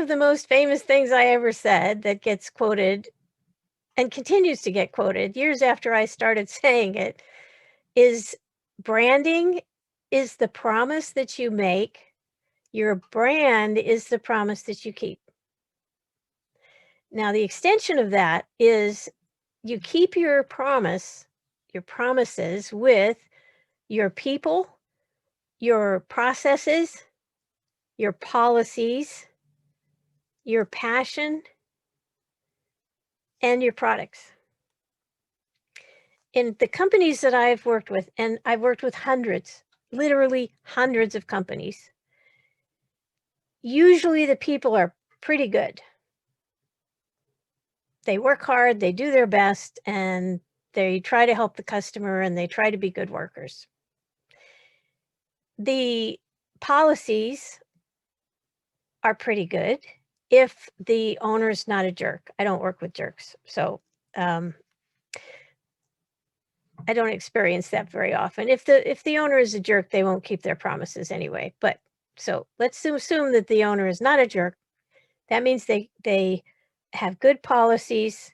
of the most famous things I ever said that gets quoted and continues to get quoted years after I started saying it is branding is the promise that you make. Your brand is the promise that you keep. Now, the extension of that is you keep your promises with your people, your processes, your policies, your passion, and your products. In the companies that I've worked with, and I've worked with hundreds, literally hundreds of companies, usually the people are pretty good. They work hard, they do their best, and they try to help the customer, and they try to be good workers. The policies are pretty good if the owner's not a jerk. I don't work with jerks, so I don't experience that very often. If the owner is a jerk, they won't keep their promises anyway. But so let's assume that the owner is not a jerk. That means they have good policies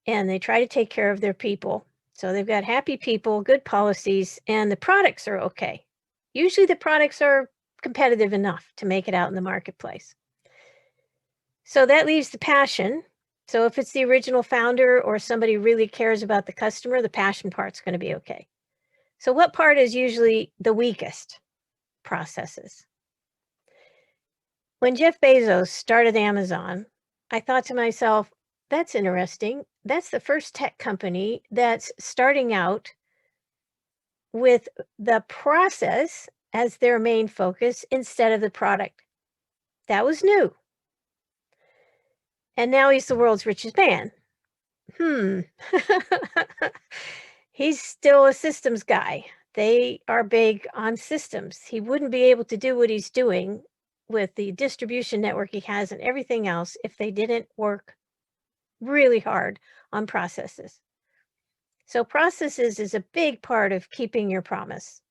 and they try to take care of their people. So they've got happy people, good policies, and the products are okay. Usually the products are competitive enough to make it out in the marketplace. So that leaves the passion. So if it's the original founder or somebody really cares about the customer, the passion part's going to be okay. So what part is usually the weakest? Processes. When Jeff Bezos started Amazon, I thought to myself, that's interesting. That's the first tech company that's starting out with the process as their main focus instead of the product. That was new. And now he's the world's richest man. He's still a systems guy. They are big on systems. He wouldn't be able to do what he's doing with the distribution network he has and everything else if they didn't work really hard on processes. So processes is a big part of keeping your promise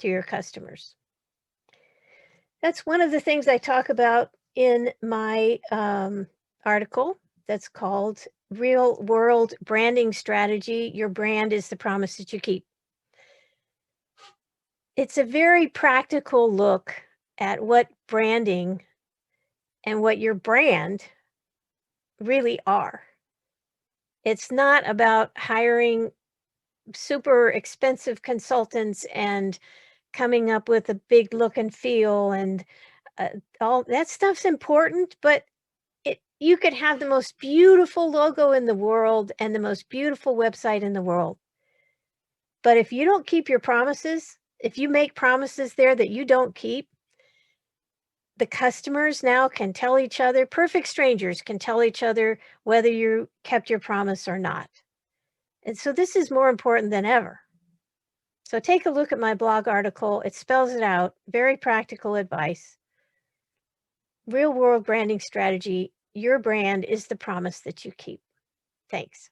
to your customers. That's one of the things I talk about in my article that's called Real World Branding Strategy. Your brand is the promise that you keep. It's a very practical look at what branding and what your brand really are. It's not about hiring super expensive consultants and coming up with a big look and feel and all that stuff's important, but you could have the most beautiful logo in the world and the most beautiful website in the world. But if you don't keep your promises, if you make promises there that you don't keep, the customers now can tell each other, perfect strangers can tell each other whether you kept your promise or not. And so this is more important than ever. So take a look at my blog article. It spells it out, very practical advice. Real world branding strategy. Your brand is the promise that you keep. Thanks.